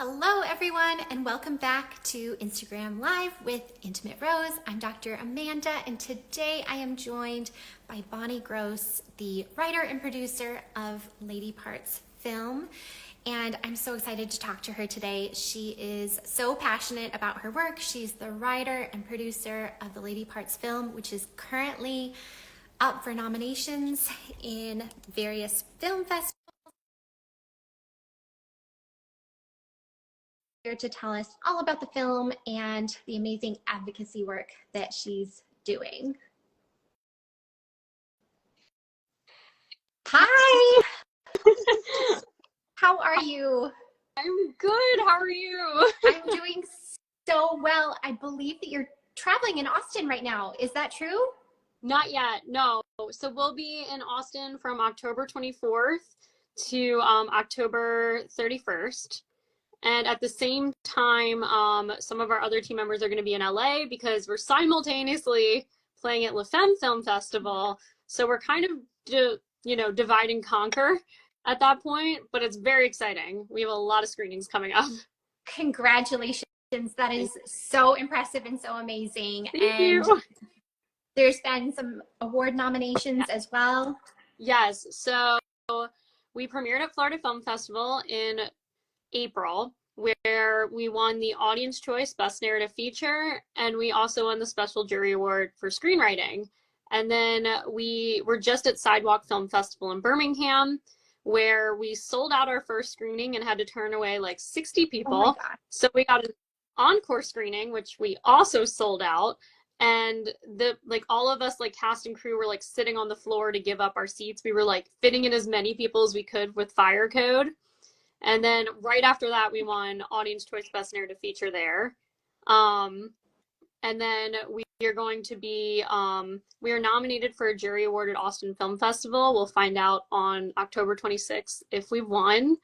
Hello everyone and welcome back to Instagram Live with Intimate Rose. I'm Dr. Amanda and today I am joined by Bonnie Gross, the writer and producer of Lady Parts film. And I'm so excited to talk to her today. She is so passionate about her work. She's the writer and producer of the Lady Parts film, which is currently up for nominations in various film festivals. Here to tell us all about the film and the amazing advocacy work that she's doing. Hi! How are you? I'm good. How are you? I'm doing so well. I believe that you're traveling in Austin right now. Is that true? Not yet. No. So we'll be in Austin from October 24th to October 31st. And at the same time, some of our other team members are going to be in LA because we're simultaneously playing at La Femme Film Festival. So we're kind of, divide and conquer at that point, but it's very exciting. We have a lot of screenings coming up. Congratulations. That is so impressive and so amazing. Thank you. There's been some award nominations as well. Yes. So we premiered at Florida Film Festival in April, where we won the Audience Choice Best Narrative Feature, and we also won the Special Jury Award for Screenwriting. And then we were just at Sidewalk Film Festival in Birmingham, where we sold out our first screening and had to turn away like 60 people. Oh my God. So we got an encore screening, which we also sold out. And all of us, like cast and crew, were like sitting on the floor to give up our seats. We were like fitting in as many people as we could with fire code. And then right after that, we won Audience Choice Best Narrative Feature there. And then we are going to be, we are nominated for a jury award at Austin Film Festival. We'll find out on October 26th if we won.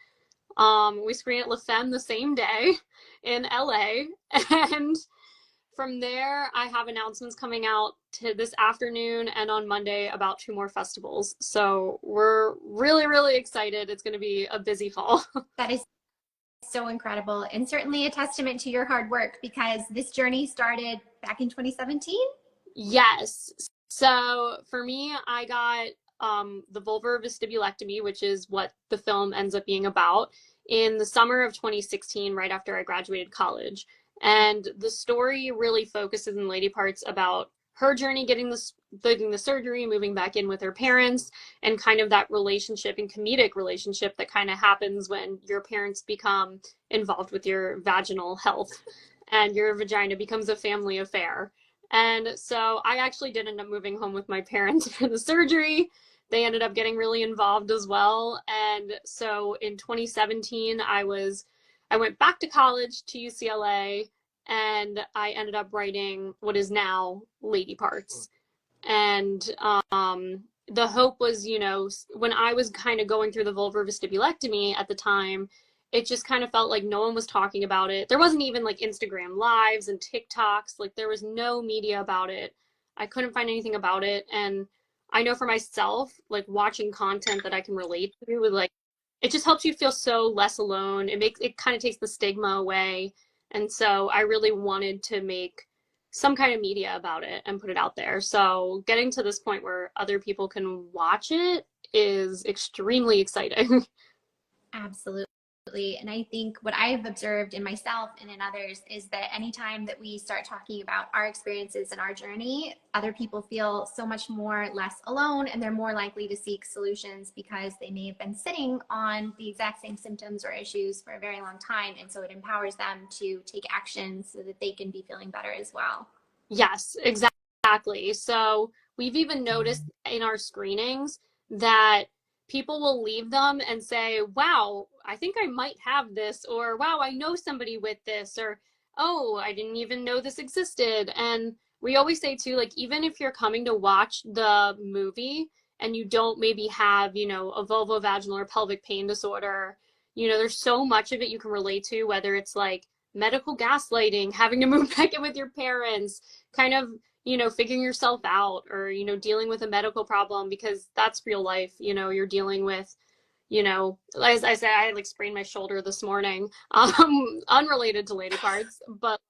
We screen at La Femme the same day in LA. And from there, I have announcements coming out to this afternoon and on Monday about 2 more festivals. So we're really, really excited. It's going to be a busy fall. That is so incredible and certainly a testament to your hard work because this journey started back in 2017. Yes. So for me, I got the vulvar vestibulectomy, which is what the film ends up being about, in the summer of 2016, right after I graduated college. And the story really focuses in Lady Parts about her journey getting the surgery, moving back in with her parents, and kind of that relationship and comedic relationship that kind of happens when your parents become involved with your vaginal health and your vagina becomes a family affair. And so I actually did end up moving home with my parents for the surgery. They ended up getting really involved as well. And so in 2017, I went back to college to UCLA, and I ended up writing what is now Lady Parts. And the hope was, when I was kind of going through the vulvar vestibulectomy at the time, it just kind of felt like no one was talking about it. There wasn't even like Instagram lives and TikToks. Like there was no media about it. I couldn't find anything about it. And I know for myself, like watching content that I can relate to with like, it just helps you feel so less alone. It kind of takes the stigma away. And so I really wanted to make some kind of media about it and put it out there. So getting to this point where other people can watch it is extremely exciting. Absolutely. And I think what I've observed in myself and in others is that anytime that we start talking about our experiences and our journey, other people feel so much more less alone and they're more likely to seek solutions because they may have been sitting on the exact same symptoms or issues for a very long time. And so it empowers them to take action so that they can be feeling better as well. Yes, exactly. So we've even noticed in our screenings that people will leave them and say, wow, I think I might have this, or wow, I know somebody with this, or oh, I didn't even know this existed. And we always say too, like, even if you're coming to watch the movie and you don't maybe have, a vulvovaginal or pelvic pain disorder, there's so much of it you can relate to, whether it's like medical gaslighting, having to move back in with your parents, kind of figuring yourself out, or, dealing with a medical problem, because that's real life. You're dealing with, you know, as I said, I like sprained my shoulder this morning, unrelated to lady parts, but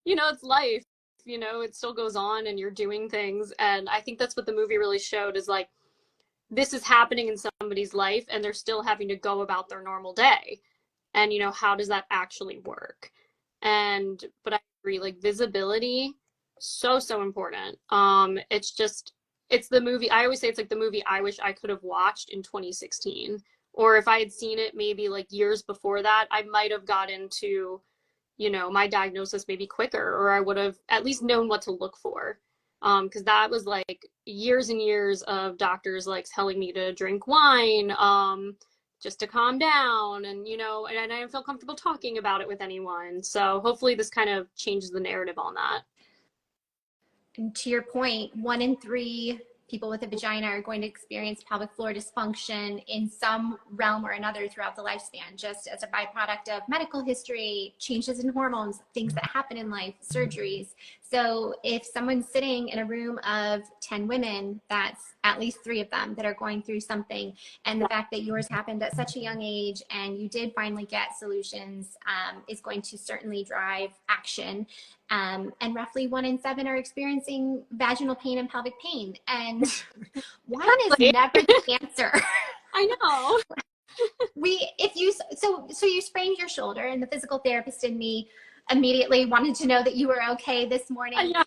you know, it's life, you know, it still goes on and you're doing things. And I think that's what the movie really showed is like, this is happening in somebody's life and they're still having to go about their normal day. And, you know, how does that actually work? And, but I agree, like visibility, so, so important. It's just, it's the movie, I always say it's like the movie I wish I could have watched in 2016. Or if I had seen it maybe like years before that, I might have got into, you know, my diagnosis maybe quicker, or I would have at least known what to look for. Because that was like years and years of doctors like telling me to drink wine, just to calm down, and you know, and I didn't feel comfortable talking about it with anyone. So hopefully this kind of changes the narrative on that. And to your point, 1 in 3 people with a vagina are going to experience pelvic floor dysfunction in some realm or another throughout the lifespan, just as a byproduct of medical history, changes in hormones, things that happen in life, surgeries. So if someone's sitting in a room of 10 women, that's at least 3 of them that are going through something. And the fact that yours happened at such a young age and you did finally get solutions is going to certainly drive action. And roughly 1 in 7 are experiencing vaginal pain and pelvic pain. And wine is never the answer. I know. If you, so you sprained your shoulder, and the physical therapist in me immediately wanted to know that you were okay this morning. Yeah,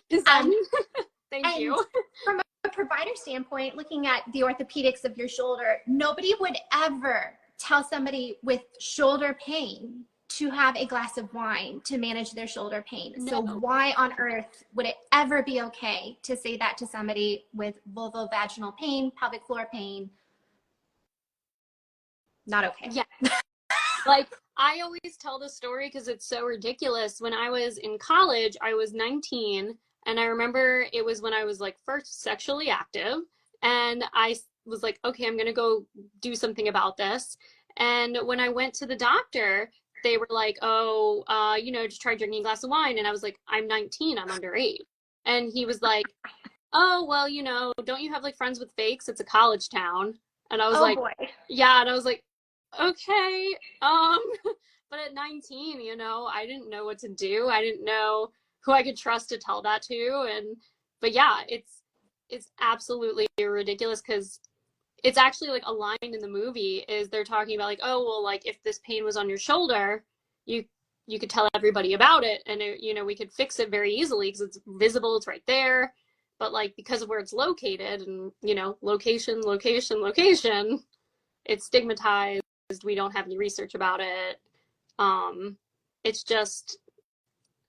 thank you. From a provider standpoint, looking at the orthopedics of your shoulder, nobody would ever tell somebody with shoulder pain to have a glass of wine to manage their shoulder pain. No. So why on earth would it ever be okay to say that to somebody with vulvovaginal pain, pelvic floor pain? Not okay. Yeah. Like, I always tell the story because it's so ridiculous. When I was in college, I was 19, and I remember it was when I was like first sexually active, and I was like, okay, I'm gonna go do something about this. And when I went to the doctor, they were like, oh, you know, just try drinking a glass of wine. And I was like, I'm 19, I'm underage. And he was like, oh, well, you know, don't you have like friends with fakes? It's a college town. And I was like, boy. Yeah. And I was like, okay. Um, but at 19, you know, I didn't know what to do. I didn't know who I could trust to tell that to. And, but yeah, it's absolutely ridiculous because it's actually like a line in the movie is they're talking about like, oh, well, like if this pain was on your shoulder, you you could tell everybody about it, and it, you know, we could fix it very easily because it's visible, it's right there. But like because of where it's located and, you know, location, location, location, it's stigmatized. We don't have any research about it. It's just,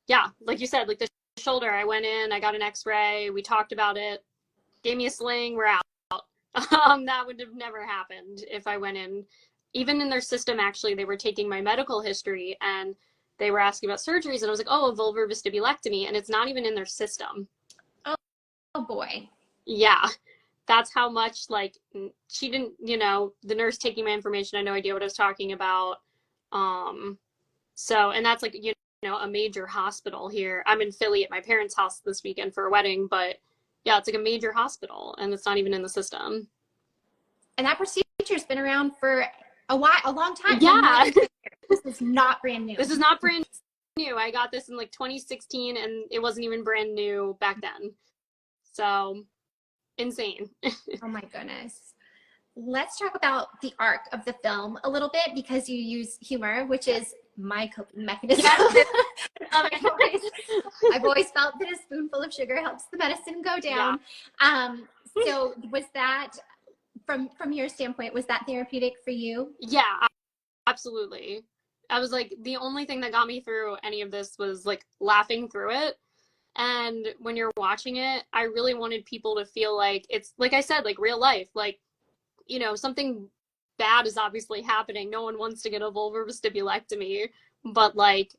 yeah, like you said, like the shoulder, I went in, I got an x-ray, we talked about it, gave me a sling, we're out. That would have never happened if I went in. Even in their system, actually, they were taking my medical history and they were asking about surgeries, and I was like, oh, a vulvar vestibulectomy, and it's not even in their system. Oh boy. Yeah, that's how much, like, she didn't, you know, the nurse taking my information had no idea what I was talking about. So, and that's like, you know, a major hospital here. I'm in Philly at my parents' house this weekend for a wedding, but yeah, it's like a major hospital and it's not even in the system. And that procedure's been around for a while, a long time. Yeah. This is not brand new. This is not brand new. I got this in like 2016 and it wasn't even brand new back then. So insane. Oh my goodness. Let's talk about the arc of the film a little bit because you use humor, which is my coping mechanism. Yes. I've always felt that a spoonful of sugar helps the medicine go down. Yeah. So was that, from your standpoint, was that therapeutic for you? Yeah, absolutely. I was like, the only thing that got me through any of this was like laughing through it. And when you're watching it, I really wanted people to feel like it's, like I said, like real life. Like, you know, something bad is obviously happening. No one wants to get a vulvar vestibulectomy, but like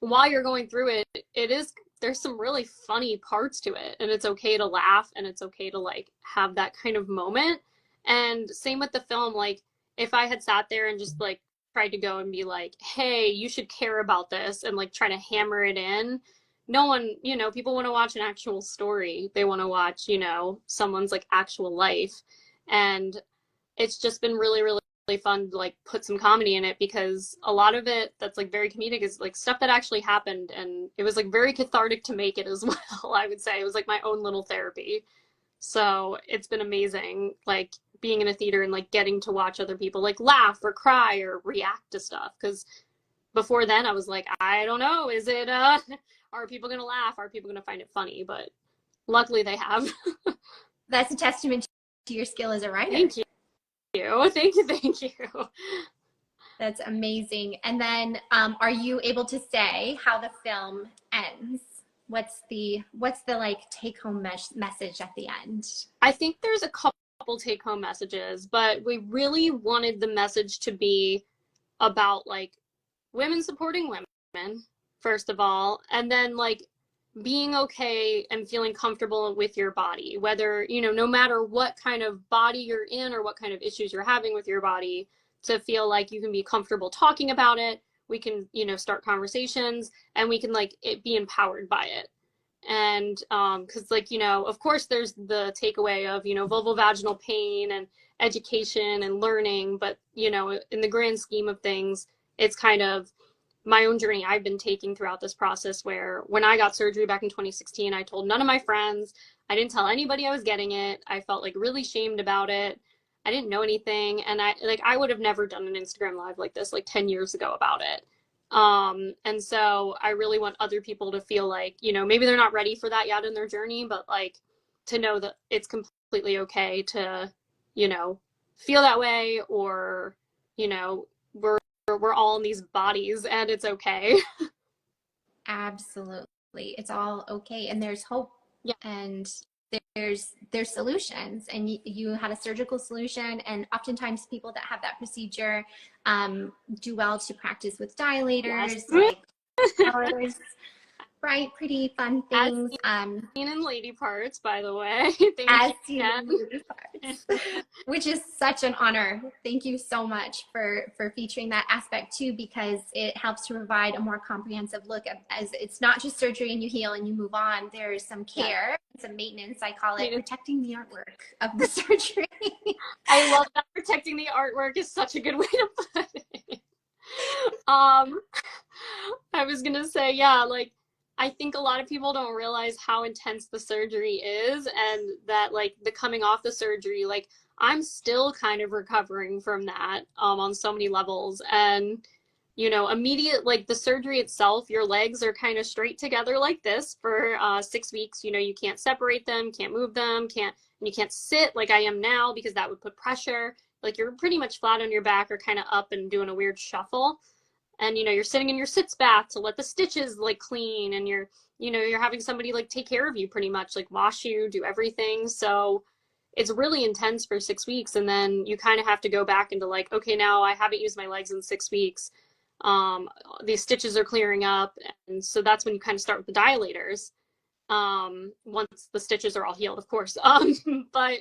while you're going through it, there's some really funny parts to it, and it's okay to laugh and it's okay to like have that kind of moment. And same with the film, like if I had sat there and just like tried to go and be like, hey, you should care about this, and like try to hammer it in, no one, you know, people want to watch an actual story. They want to watch, you know, someone's like actual life. And it's just been really, really fun to like put some comedy in it, because a lot of it that's like very comedic is like stuff that actually happened, and it was like very cathartic to make it as well. I would say it was like my own little therapy. So it's been amazing, like being in a theater and like getting to watch other people like laugh or cry or react to stuff. Because before then I was like, I don't know, is it are people gonna laugh? Are people gonna find it funny? But luckily they have. That's a testament to your skill as a writer. Thank you. Thank you. That's amazing. And then are you able to say how the film ends? What's the like take home message at the end? I think there's a couple take home messages, but we really wanted the message to be about like women supporting women, first of all, and then like being okay and feeling comfortable with your body, whether, you know, no matter what kind of body you're in or what kind of issues you're having with your body, to feel like you can be comfortable talking about it. We can, you know, start conversations, and we can like be empowered by it. And because like, you know, of course there's the takeaway of, you know, vulvovaginal pain and education and learning, but, you know, in the grand scheme of things, it's kind of my own journey I've been taking throughout this process, where when I got surgery back in 2016, I told none of my friends. I didn't tell anybody I was getting it. I felt like really shamed about it. I didn't know anything. And I would have never done an Instagram live like this like 10 years ago about it. And so I really want other people to feel like, you know, maybe they're not ready for that yet in their journey, but like to know that it's completely okay to, you know, feel that way, or, you know, we're all in these bodies and it's okay. Absolutely. It's all okay. And there's hope. Yeah. And there's solutions. And you had a surgical solution. And oftentimes people that have that procedure do well to practice with dilators, Yes. like colors, right? Pretty fun things. Seen in Lady Parts, by the way. As seen in Lady Parts, which is such an honor. Thank you so much for featuring that aspect too, because it helps to provide a more comprehensive look at, as it's not just surgery and you heal and you move on. There's some care, some maintenance. I call it protecting the artwork of the surgery. I love that. Protecting the artwork is such a good way to put it. I was gonna say, yeah, like I think a lot of people don't realize how intense the surgery is, and that like the coming off the surgery, like I'm still kind of recovering from that on so many levels. And you know, immediate like the surgery itself, your legs are kind of straight together like this for 6 weeks. You know, you can't separate them, can't move them, you can't sit like I am now, because that would put pressure. Like you're pretty much flat on your back or kind of up and doing a weird shuffle. And you know, you're sitting in your sitz bath to let the stitches like clean, and you're, you know, you're having somebody like take care of you, pretty much like wash you, do everything. So it's really intense for 6 weeks, and then you kind of have to go back into like, okay, now I haven't used my legs in 6 weeks. These stitches are clearing up, and so that's when you kind of start with the dilators, once the stitches are all healed, of course. But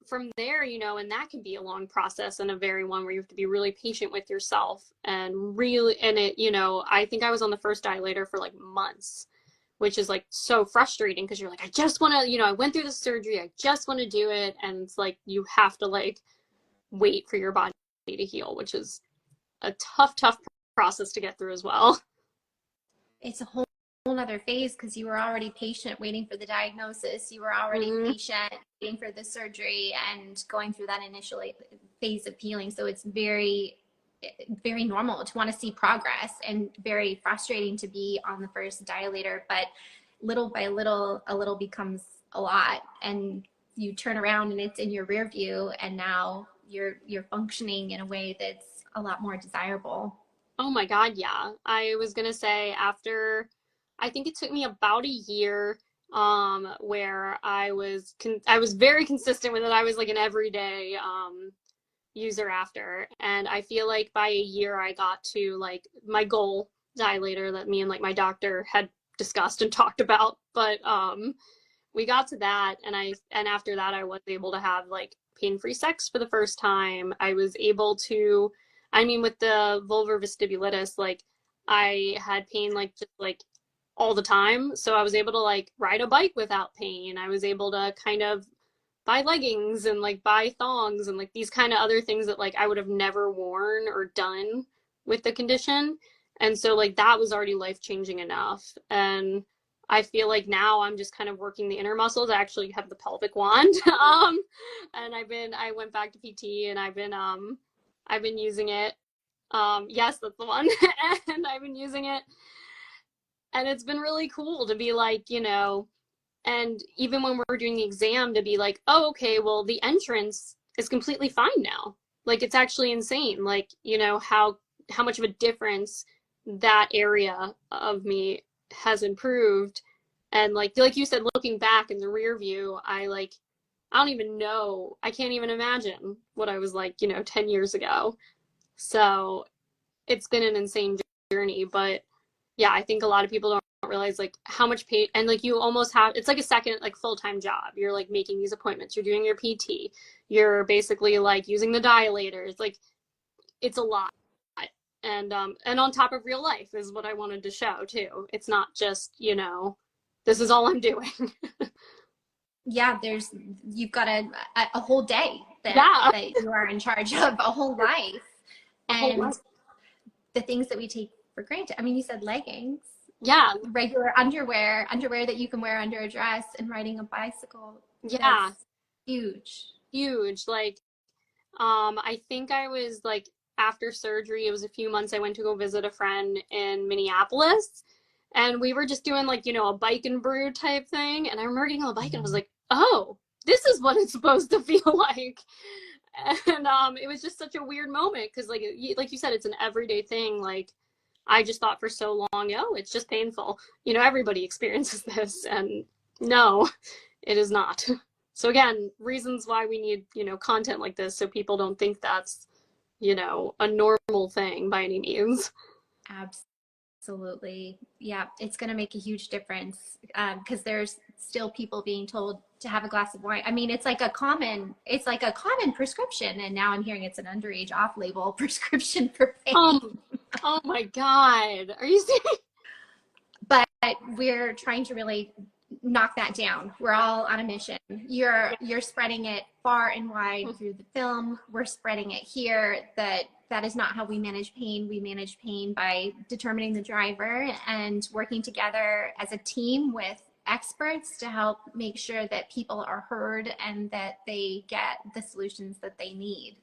from there, you know, and that can be a long process, and a very one where you have to be really patient with yourself, and really, and it, you know, I think I was on the first dilator for like months, which is like so frustrating, because you're like, I just want to, you know, I went through the surgery, I just want to do it. And it's like you have to like wait for your body to heal, which is a tough process to get through as well. It's a whole other phase, because you were already patient waiting for the diagnosis. You were already patient waiting for the surgery and going through that initial phase of healing. So it's very normal to want to see progress, and very frustrating to be on the first dilator. But little by little, a little becomes a lot, and you turn around and it's in your rear view, and now you're functioning in a way that's a lot more desirable. Oh my God, yeah. I was gonna say, after, I think it took me about a year, where I was very consistent with it. I was like an everyday user after, and I feel like by a year I got to like my goal dilator that me and like my doctor had discussed and talked about. But we got to that, and after that I was able to have like pain-free sex for the first time. I was able to, I mean, with the vulvar vestibulitis, like I had pain like just like all the time. So I was able to like ride a bike without pain. I was able to kind of buy leggings and like buy thongs and like these kind of other things that like I would have never worn or done with the condition. And so like that was already life changing enough. And I feel like now I'm just kind of working the inner muscles. I actually have the pelvic wand. And I went back to PT and I've been using it. Yes, that's the one. And I've been using it. And it's been really cool to be like, and even when we're doing the exam to be like, oh, okay, well, the entrance is completely fine now. Like it's actually insane. Like, how much of a difference that area of me has improved. And like you said, looking back in the rear view, I don't even know. I can't even imagine what I was like, 10 years ago. So it's been an insane journey, but yeah, I think a lot of people don't realize like how much pay, and like you almost have, it's like a second like full-time job. You're like making these appointments, you're doing your PT, you're basically like using the dilators, like it's a lot. And on top of real life is what I wanted to show too. It's not just, this is all I'm doing. Yeah, you've got a whole day Yeah, that you are in charge of, a whole life. a whole And life. the things that we take for granted. I mean, you said leggings, Yeah, regular underwear that you can wear under a dress, and riding a bicycle. yeah, That's huge. huge. Like, I think I was like after surgery, it was a few months, I went to go visit a friend in Minneapolis. And we were just doing like, a bike and brew type thing. And I remember getting on the bike and I was like, oh, this is what it's supposed to feel like. And it was just such a weird moment because like you said, it's an everyday thing. Like I just thought for so long, oh, it's just painful. Everybody experiences this. And no, it is not. So again, reasons why we need, content like this so people don't think that's, a normal thing by any means. Absolutely. Yeah, it's going to make a huge difference because there's still people being told to have a glass of wine. I mean, it's like a common prescription, and now I'm hearing it's an underage off-label prescription for pain. Oh my God. Are you serious? But we're trying to really knock that down. We're all on a mission. You're spreading it far and wide through the film. We're spreading it here. That is not how we manage pain. We manage pain by determining the driver and working together as a team with experts to help make sure that people are heard and that they get the solutions that they need.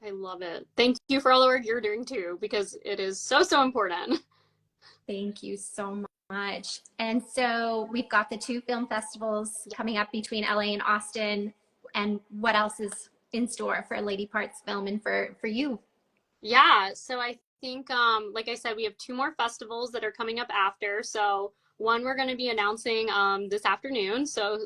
I love it. Thank you for all the work you're doing too, because it is so, so important. Thank you so much. And so we've got the two film festivals coming up between LA and Austin. And what else is in store for Lady Parts Film and for you? Yeah, so I think, like I said, we have two more festivals that are coming up after. So one we're going to be announcing this afternoon. So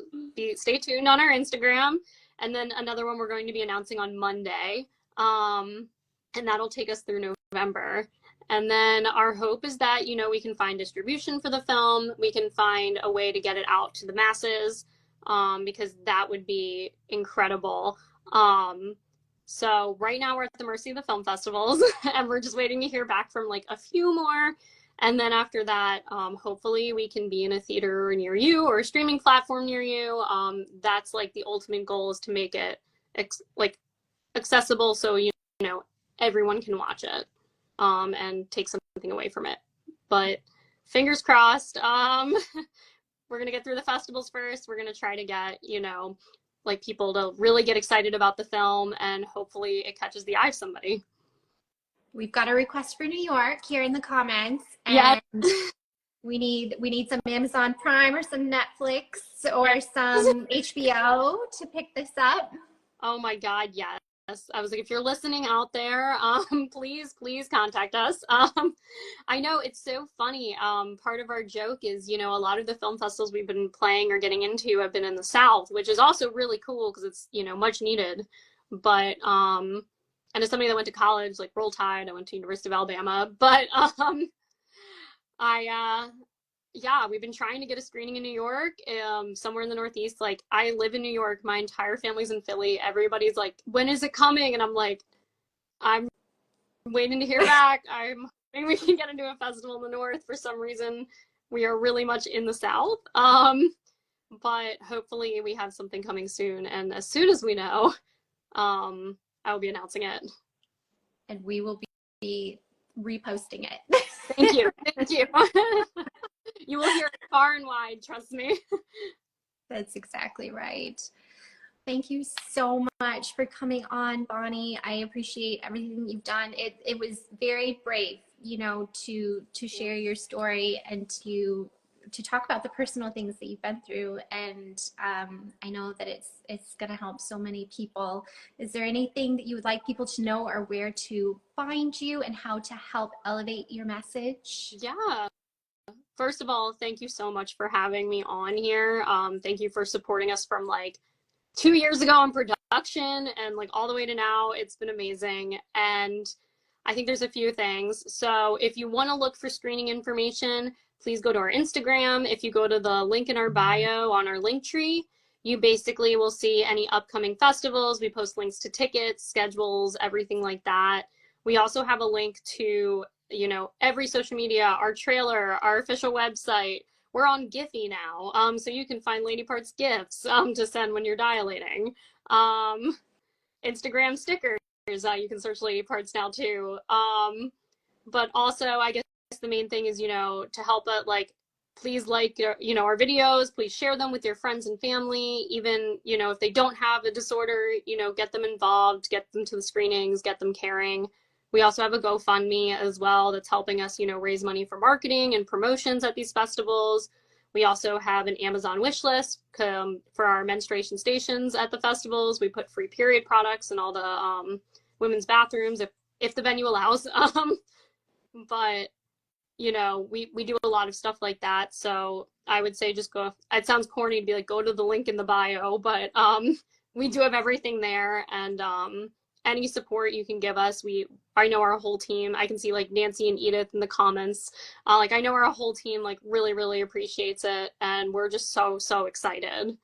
stay tuned on our Instagram. And then another one we're going to be announcing on Monday. And that'll take us through November. And then our hope is that, we can find distribution for the film. We can find a way to get it out to the masses because that would be incredible. So right now we're at the mercy of the film festivals and we're just waiting to hear back from like a few more. And then after that, hopefully we can be in a theater near you or a streaming platform near you. That's like the ultimate goal is to make it accessible so, everyone can watch it and take something away from it. But fingers crossed, we're going to get through the festivals first. We're going to try to get, like people to really get excited about the film and hopefully it catches the eye of somebody. We've got a request for New York here in the comments. Yeah. And we need some Amazon Prime or some Netflix or some HBO to pick this up. Oh my God, yes. I was like, if you're listening out there, please contact us. I know it's so funny. Part of our joke is, a lot of the film festivals we've been playing or getting into have been in the South, which is also really cool because it's, much needed. But, and as somebody that went to college, like Roll Tide, I went to University of Alabama, but, yeah, we've been trying to get a screening in New York, somewhere in the Northeast. Like, I live in New York. My entire family's in Philly. Everybody's like, when is it coming? And I'm like, I'm waiting to hear back. I'm hoping we can get into a festival in the North. For some reason, we are really much in the South. but hopefully we have something coming soon. And as soon as we know, I will be announcing it. And we will be reposting it. Thank you. Thank you. You will hear it far and wide, trust me. That's exactly right. Thank you so much for coming on, Bonnie. I appreciate everything you've done. It was very brave, you know, to share your story and to talk about the personal things that you've been through. And I know that it's going to help so many people. Is there anything that you would like people to know, or where to find you and how to help elevate your message? Yeah. First of all, thank you so much for having me on here. Thank you for supporting us from like 2 years ago in production and like all the way to now. It's been amazing. And I think there's a few things. So if you want to look for screening information, please go to our Instagram. If you go to the link in our bio on our link tree, you basically will see any upcoming festivals. We post links to tickets, schedules, everything like that. We also have a link to, you know, every social media, our trailer, our official website. We're on Giphy now, so you can find Lady Parts gifts to send when you're dilating. Instagram stickers, you can search Lady Parts now too. But also, I guess the main thing is, you know, to help it, like, please like, you know, our videos, please share them with your friends and family. Even, you know, if they don't have a disorder, you know, get them involved, get them to the screenings, get them caring. We also have a GoFundMe as well that's helping us, you know, raise money for marketing and promotions at these festivals. We also have an Amazon wish list for our menstruation stations at the festivals. We put free period products in all the women's bathrooms if the venue allows. But, you know, we do a lot of stuff like that. So I would say just go. It sounds corny to be like, go to the link in the bio, but we do have everything there. And any support you can give us, I know our whole team, I can see like Nancy and Edith in the comments, like I know our whole team like really appreciates it, and we're just so excited.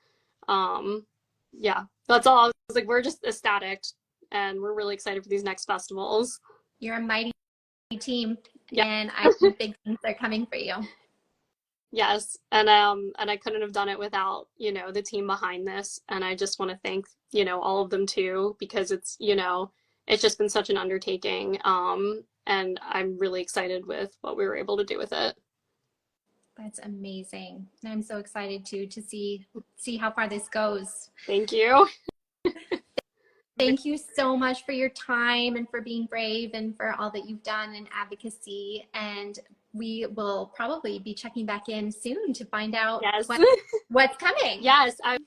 Yeah, that's all. I was like, we're just ecstatic, and we're really excited for these next festivals. You're a mighty team, yeah. And I think big things are coming for you. Yes, and I couldn't have done it without, you know, the team behind this, and I just want to thank, you know, all of them too, because it's, you know, it's just been such an undertaking, and I'm really excited with what we were able to do with it. That's amazing. And I'm so excited too to see how far this goes. Thank you. Thank you so much for your time and for being brave and for all that you've done in advocacy. And we will probably be checking back in soon to find out what's coming. Yes, I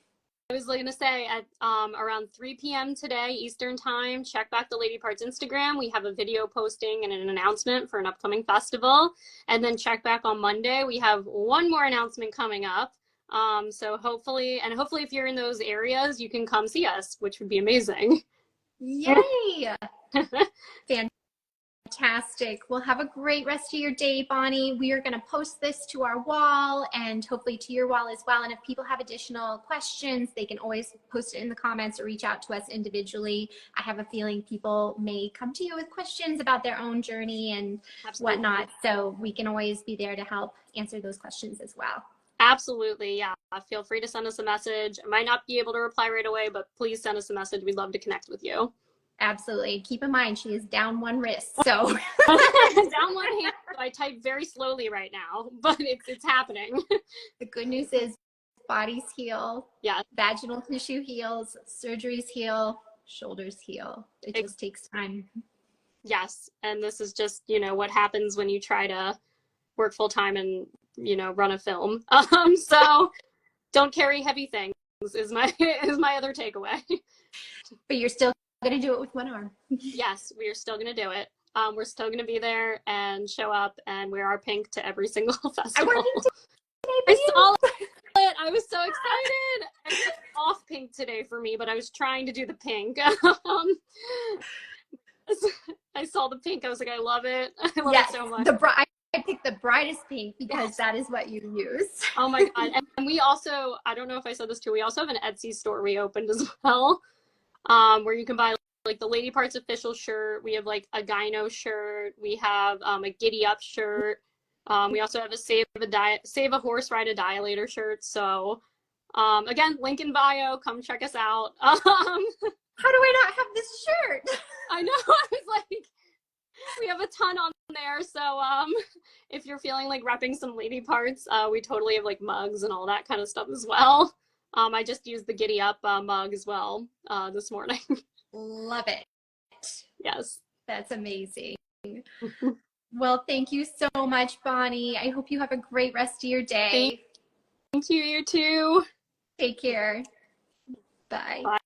was going to say at around 3 p.m. today, Eastern time, check back the Lady Parts Instagram. We have a video posting and an announcement for an upcoming festival. And then check back on Monday. We have one more announcement coming up. So hopefully if you're in those areas, you can come see us, which would be amazing. Yay! Fantastic. Well, have a great rest of your day, Bonnie. We are going to post this to our wall and hopefully to your wall as well. And if people have additional questions, they can always post it in the comments or reach out to us individually. I have a feeling people may come to you with questions about their own journey and whatnot. So we can always be there to help answer those questions as well. Absolutely. Yeah. Feel free to send us a message. I might not be able to reply right away, but please send us a message. We'd love to connect with you. Absolutely. Keep in mind, she is down one wrist, so. Down one hand. So I type very slowly right now, but it's happening. The good news is bodies heal. Yeah. Vaginal tissue heals. Surgeries heal. Shoulders heal. It just takes time. Yes. And this is just, you know, what happens when you try to work full time and, you know, run a film. So don't carry heavy things is my other takeaway. But you're still going to do it with one arm. Yes, we are still going to do it. We're still going to be there and show up and wear our pink to every single festival. I wore pink today. I saw it. I was so excited. I was off pink today for me, but I was trying to do the pink. I saw the pink. I was like, I love it. I love it so much. I picked the brightest pink because that is what you use. Oh my God. And we also, I don't know if I said this too, we also have an Etsy store we opened as well, where you can buy like the Lady Parts official shirt. We have like a gyno shirt. We have a Giddy Up shirt. We also have a Save a Horse Ride a Dilator shirt. So Again, link in bio. Come check us out. How do I not have this shirt? I know. I was like, we have a ton on there. So if you're feeling like repping some lady parts, we totally have like mugs and all that kind of stuff as well. I just used the Giddy Up mug as well this morning. Love it. Yes. That's amazing. Well, thank you so much, Bonnie. I hope you have a great rest of your day. Thank you, you too. Take care. Bye. Bye.